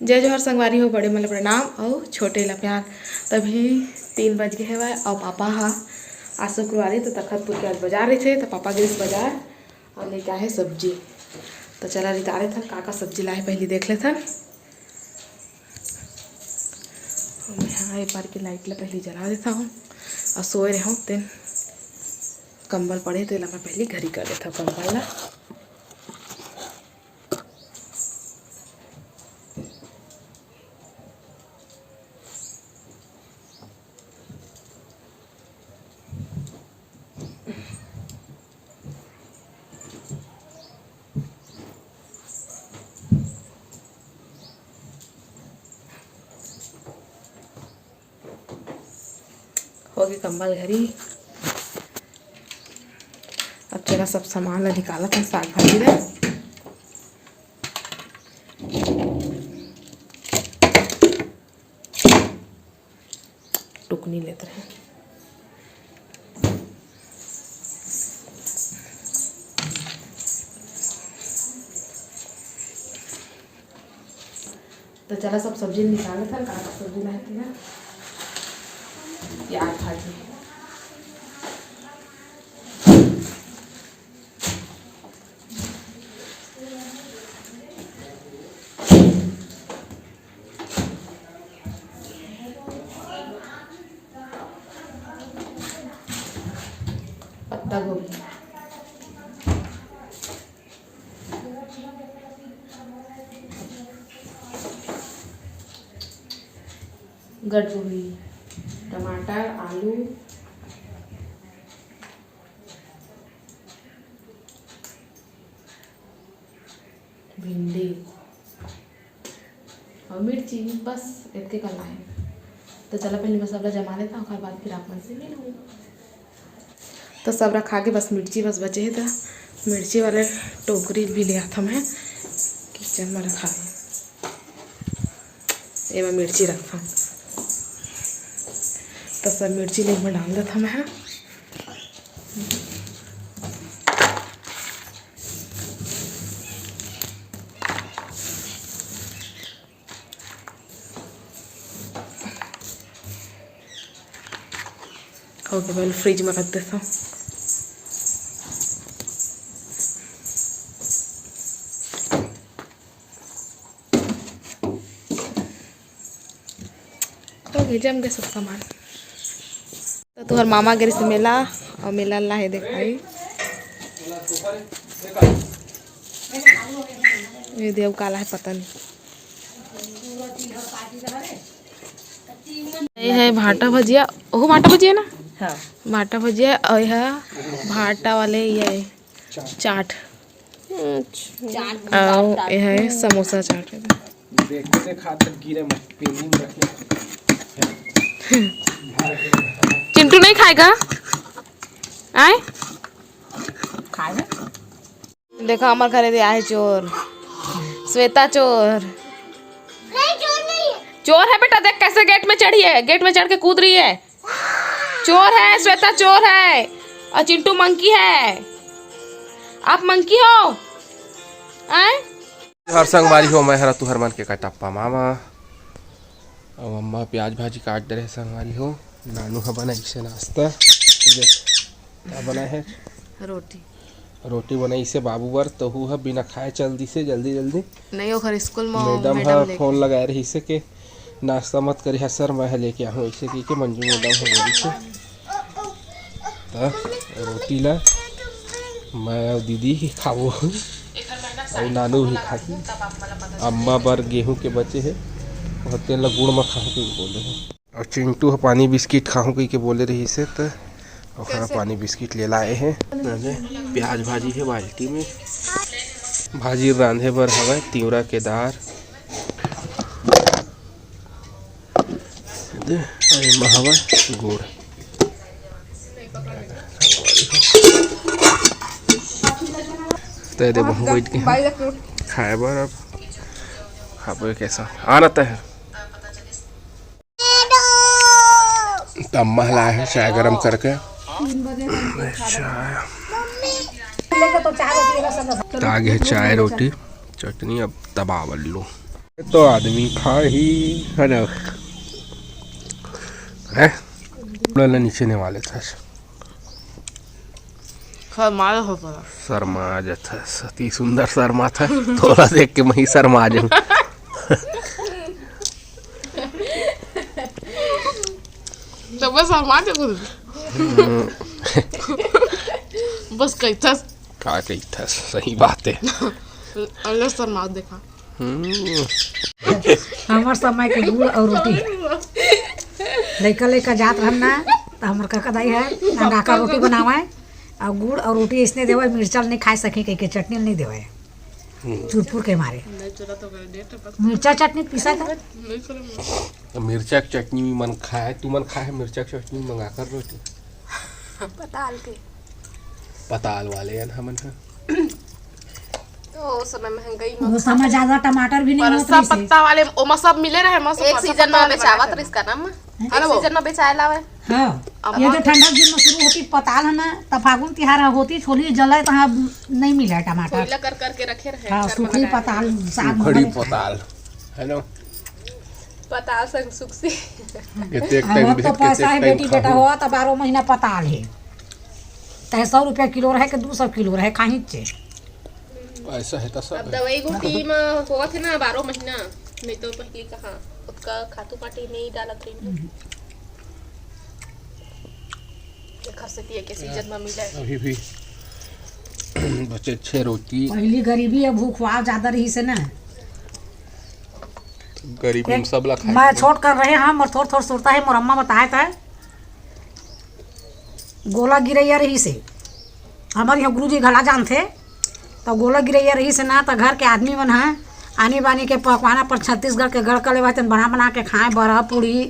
जय जोहर संगवारी हो, बड़े मतलब प्रणाम और छोटे ला प्यार। तभी 3 बज गए हवा और पापा हा आज शुक्रवारी तो तखतपुर के आज बाजार रहे थे तो पापा गए बाजार और लेके आए सब्जी। तो चला रिता रहे था का सब्जी लाए पहले देख ले था। मैं हाँ एक बार की लाइट ला पहले जला देता हूँ और सोए रहे हूँ। तेन कंबल पड़े तो मैं पहले घर ही कर देता हूँ कंबल ला। हो गई कंबल घरी। अब चला सब सामान ला निकाला था साग भाजी ला। टुकनी लेते रहे तो चला सब सब्जी निकाला था। का सब्जी लाए थे ना प्याज भाजी। पत्ता गोभी, गठगोभी, टमाटर, आलू, भिंडी और मिर्ची, बस इतने करना है। तो चलो पहले मसाला जमा लेता हूँ, बाद फिर आप मन से मिलूँ। तो सब रखा के बस मिर्ची बस बचे है। तो मिर्ची वाले टोकरी भी लिया था मैं किचन में रखा है। ये मैं मिर्ची रखा हूँ तो सब मिर्ची ले में डाल देता मैं। ओके पहले फ्रिज में रख देता हूँ। तो जम गए सब सामान। तो तुहर मामा गिर से मेला और मेला ला है दिखाई। ये देव काला है पता नहीं। ये है भाटा भजिया। ओह भाटा भजिया ना। हाँ भाटा भजिया और यह भाटा वाले ये चाट और यह है समोसा चाट। देखते खाते गिरे मत पेनी में रखे। चिंटू नहीं खाएगा आए खाएगा। देखो हमारे घरे दे आए चोर। श्वेता चोर। नहीं चोर नहीं है। चोर है बेटा, देख कैसे गेट में चढ़ी है, गेट में चढ़ के कूद रही है। चोर है श्वेता, चोर है और चिंटू मंकी है। आप मंकी हो आए। हर संगवारी हो मैं हरा तू हर मन के कटप्पा मामा और अम्मा प्याज भाजी काट दे रहे संगवारी हो। नानू हा बनाई से नाश्ता। क्या बना है? रोटी बनाई से बाबू बर तो हु बिना खाए चल दी से जल्दी नहीं ओखर स्कूल में मैडम हा फोन लगाए रही से के नाश्ता मत करी है सर मैं लेके आऊँ ऐसे की के मंजू मैडम हो गई से। तो रोटी ला मैं और दीदी ही खाओ और नानू भी खाती। अम्मा बर गेहूं के बचे है और तेल गुड़ में खाऊँ के बोले हैं। और चिंटू पानी बिस्किट खाऊँ के बोले रही से तो और पानी बिस्किट ले लाए हैं। प्याज भाजी है बाल्टी में। भाजी रांधे बर हवा तिवरा के दार हवा गुड़। तो दे बहु बैठ के खाए बर अब खाबे कैसा आना है। अम्मा लाए हैं चाय गरम करके। चाय ताग है चाय रोटी चटनी अब दबावल लो। तो आदमी खा ही है ना है नीचे ने वाले था शर्मा जाता सती सुंदर शर्मा था थोड़ा देख के मैं शर्मा जाऊं तो बस शर्मा बस कही था का कही था सही बात है अल्लाह शर्मा देखा हमार समय के गुड़ और रोटी लड़का लड़का जात रहना तो हमार काका दाई है अंडा का रोटी बनावे और गुड़ और रोटी इसने देवे मिर्चा नहीं खा सके कह के चटनी नहीं देवे चुरपुर के मारे मिर्चा चटनी पीसा था मिर्चा की चटनी भी मन खाए तू मन खाए मिर्चा की चटनी मंगा कर रोटी पताल वाले हैं हमन तो समय महंगाई वो समय ज्यादा टमाटर भी नहीं पर होत सब पत्ता वाले ओमा सब मिले रहे मस्त एक सीजन में बेचावत इसका नाम एक सीजन में बेचाए लावे हाँ ये जो ठंडा दिन में शुरू होती पताल है ना तब फागुन तिहार होती छोली जले तो नहीं मिला टमाटर कोयला कर करके रखे रहे हाँ सूखी पताल साग खड़ी में पताल है ना पताल संग सुखसी अब तो पैसा है बेटी बेटा हुआ तो 12 महीना पताल है चाहे 100 रुपया किलो रहे कि 200 किलो रहे कहीं चे ऐसा है तो अब सब दवाई बूटी में हुआ थे ना 12 महीना नहीं तो पहले कहाँ उसका खातू पाटी नहीं डालत रही घर से पिए के सीजन में मिले अभी भी बचे 6 रोटी पहली गरीबी है भूख हुआ ज्यादा रही से ना गरीबी में सब ला खाए मैं छोड़ कर रहे हम और थोड़ा थोड़ा सुरता है मोर अम्मा बताया था गोला गिरैया रही से हमारे यहाँ गुरुजी घला जान थे तो गोला गिरैया रही से ना तो घर के आदमी मन है आनी बानी के पकवाना पर छत्तीसगढ़ के गढ़ कले बात बना बना के खाए बड़ा पूड़ी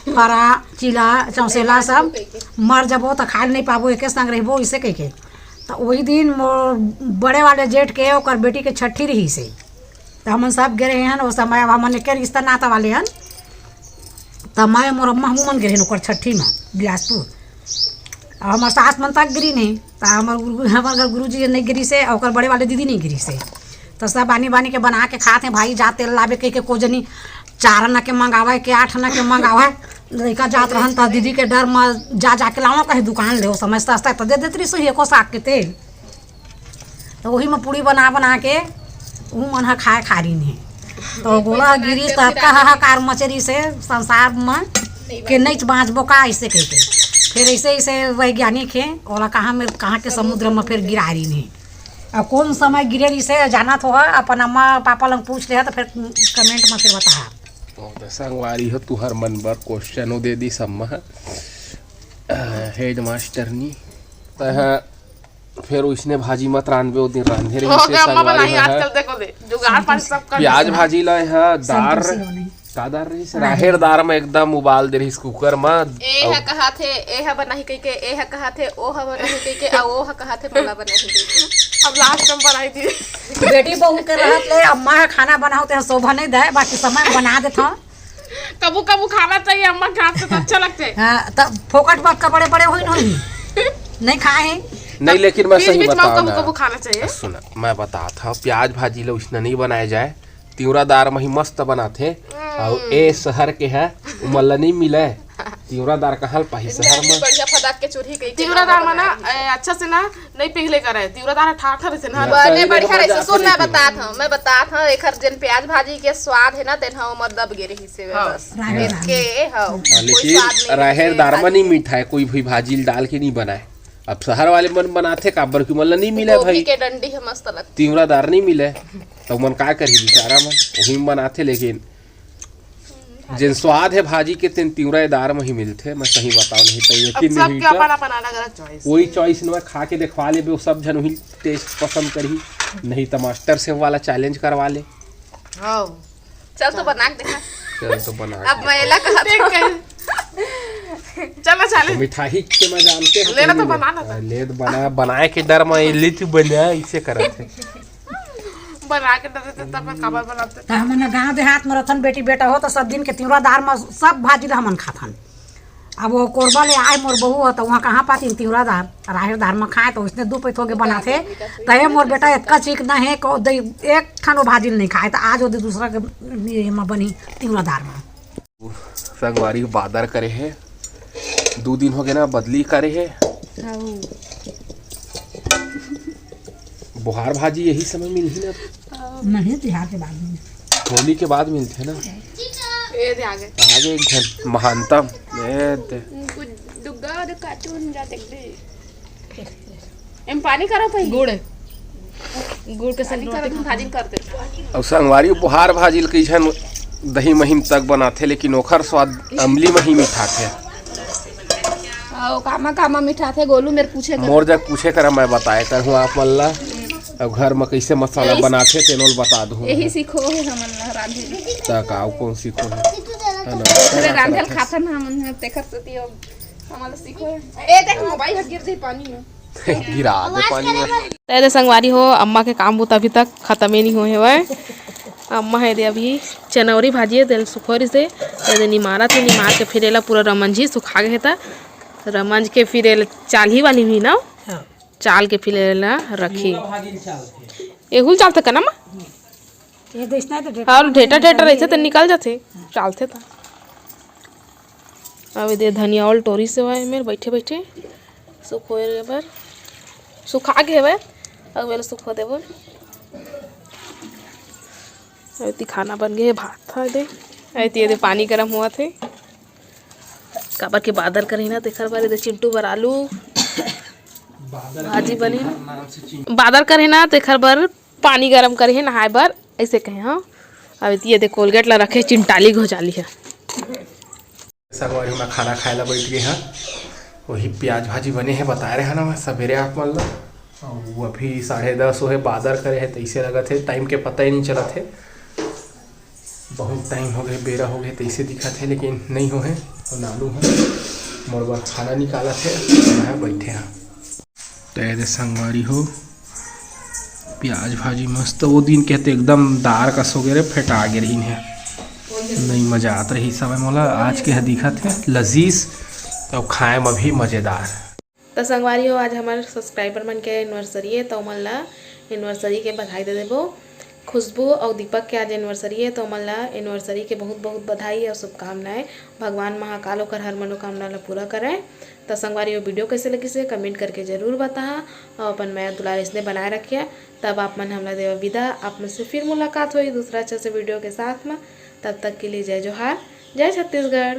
परा चिला चौसेला सब मर जबो तो खा नहीं पाबो एक संग रहबो इसे कह के तो वही दिन मोर बड़े वाले जेठ के ओकर बेटी के छठी रही से तो हम सब गिरे हैं उस समय अब हमन के रिश्ता नाता वाले हैं तो मैं मोर अम्मा हम गिरे ओकर छठी में बिलासपुर और हमार सास मन तक गिरी नहीं तो हमार गुरुजी नहीं गिरी से और बड़े वाले दीदी नहीं गिरी से तो सब बानी बानी के बना के खाते भाई जा तेल लावे कह के को जनी 4 आना के मंगावे के 8 आना के मंगावे लड़का जात रहन तो दीदी के डर में जा जाके लाओ कहीं दुकान ले समय सस्ता तो दे देती सही एको साग के तेल तो वही में पूड़ी बना बना के वो मन खाए खारी नहीं तो गोला गिरी तो हाहाकार मचरी से संसार में के नहीं बाँचबो का ऐसे कह के फिर ऐसे ऐसे वैज्ञानिक है और कहाँ के समुद्र में फिर गिरा रही नहीं और कौन समय गिरे रही से जाना तो है अपन अम्मा पापा लंग पूछ ले तो फिर कमेंट में फिर बता संगवारी हो तुहर मन बर क्वेश्चन दे दी सम्मा हेड मास्टर नी तह फिर उसने भाजी मत रांधबे ओ दिन रांधे रही से संगवारी आजकल देखो दे जुगाड़ पानी सब कर प्याज भाजी ला है दार कादार रही से राहेर दार में एकदम उबाल दे रही कुकर में ए है कहा थे ए है बनाही कह के ए है कहा थे ओ है बनाही कह के ओ है कहा थे मला बनाही कह के अब लास्ट में बनाई थी बेटी बहू के रहत ले अम्मा खाना बनाओ तो शोभा नहीं दे बाकी समय बना देता कबू कबू खाना चाहिए अम्मा के हाथ से तो अच्छा लगते है हाँ तो फोकट बात का बड़े बड़े हुई नहीं खाए नहीं लेकिन मैं सही बताऊं कबू कबू खाना चाहिए सुना मैं बता था प्याज भाजी ला उसने नहीं बनाया जाए तिवरादार में ही मस्त बनाते और ए शहर के है उमल्ला नहीं मिले तिवरादार कहाँ पाही शहर में बढ़िया फदाक के चूरही कह के तिवरादार में ना अच्छा से ना नहीं पिघले करे तिवरादार ठाठर से ना बने बढ़िया रहे सुन मैं बता था एकर जन प्याज भाजी के स्वाद है ना तेन मतलब गे रही से बस के हां लेकिन राहेर दार में नहीं मीठा है कोई भी भाजी डाल के नहीं बनाए अब शहर वाले मन बनाते काबर की मतलब नहीं मिले भाई के डंडी है मस्त लगती तिवरादार नहीं मिले तो मन का करी बेचारा मन वही बनाते लेकिन जिन स्वाद है भाजी के तीन तिवरादार में ही मिलते मैं सही बताऊं नहीं तो यकीन नहीं क्या बनाना गलत चॉइस वही चॉइस में खा के दिखवा ले वो सब जन वही टेस्ट पसंद करी नहीं तो मास्टर से वाला चैलेंज करवा ले हां चल तो बना के दिखा चल तो बना अब मैला कहा चलो चले मिठाई के मैं जानते हैं लेना तो बनाना था ले बनाए के डर में ले तू बना इसे करते बना के डर देते तब कबर बनाते हमन गाँव देहात में रथन बेटी बेटा हो तो सब दिन के तिवरादार में सब भाजी हमन खाथन अब वो कोरबा ले आए मोर बहू हो तो वहाँ कहाँ पाती तिवरा दार राहेर दार में खाए तो उसने 2 पैथों के बना थे तो ये मोर बेटा इतना चीक न है को एक खानो भाजी नहीं खाए तो आज वो दूसरा के में बनी तिवरा दार में संगवारी बादर करे है 2 दिन हो गए ना बदली करे है। बुहार भाजी यही समय मिली ना नहीं तिहार के बाद में होली के बाद मिलते ना ए दे आगे आगे एक घंटा महानतम दुग्गा कार्टून जाते दे एम पानी करो भाई गुड़ के साथ रोटी भाजी करते और संगवारी बुहार भाजी कैसन दही महीन तक बनाते लेकिन ओखर स्वाद अमली मही मीठा थे आओ कामा मीठा थे गोलू मेरे पूछे मोर जब पूछे कर मैं बताए कर हूँ आप मल्ला अब घर में कैसे मसाला बनाते तेनोल बता दूँ यही सीखो है हमन रांधे तक आओ कौन सीखो है अरे रांधल खातन हमन तेखर सती हमन सीखो ए देख मोबाइल गिर दे पानी में गिरा दे पानी में। तो संगवारी हो अम्मा के काम बुत अभी तक खत्म ही नहीं हुए हुए। अम्मा है दे अभी चनौरी भाजी है दिल सुखोरी से निमारा थे निमार के फिर एला पूरा रमंजी सुखा गए था रमंज के फिर एला चाली वाली भी ना चाल के फिर एला रखी एहुल चालते का ना माँ ये देखना तो और ढेटा रहते तो निकल जाते चालते था। अब दे धनिया और टोरी से हुआ मेरे बैठे बैठे सुखोए बर सुखा के हुए अब मेरे सुखो दे बोल ऐती खाना बन गए भात था दे ऐती दे पानी गर्म हुआ थे काबर के बादर करे ना तेखर बारे दे चिंटू बर आलू भाजी बनी बादर करे ना तेखर बर पानी गरम करे है नहाए बर ऐसे कहे हाँ अब ये दे कोलगेट ला रखे चिंटाली घोजाली है। संगवारी में खाना खाए ला बैठ गए हैं वही प्याज भाजी बने हैं बताए रहे ना मैं सवेरे आप मान लो वो अभी 10:30 हो है बादर करे है तो इसे लगा थे टाइम के पता ही नहीं चला थे बहुत टाइम हो गए बेरा हो गए तो इसे दिखा थे लेकिन नहीं हो है और नालू है मोर बार खाना निकाला थे मैं बैठे हैं तो ऐसे संगवारी हो प्याज भाजी मस्त वो दिन कहते एकदम दार का सो गए फेटा गे रही है नहीं मजा आता रही समय मोला आज के दिखा थे लजीज तो खाए में भी मज़ेदार। तो संगवारी हो आज हमारे सब्सक्राइबर मन के एनिवर्सरी है तो मन ला एनिवर्सरी के बधाई दे देबो। खुशबू और दीपक के आज एनिवर्सरी है तो मन ला एनिवर्सरी के बहुत बहुत बधाई और शुभकामनाएं। भगवान महाकाल होकर हर मनोकामना ला पूरा करें। तो संगवारी हो वीडियो कैसे लगी से कमेंट करके ज़रूर बता और अपन मैं दुलार इसने बनाए रखिए। तब आप मन हमला देवा विदा आप में से फिर मुलाकात हुई दूसरा अच्छे से वीडियो के साथ में। तब तक के लिए जय जोहार जय छत्तीसगढ़।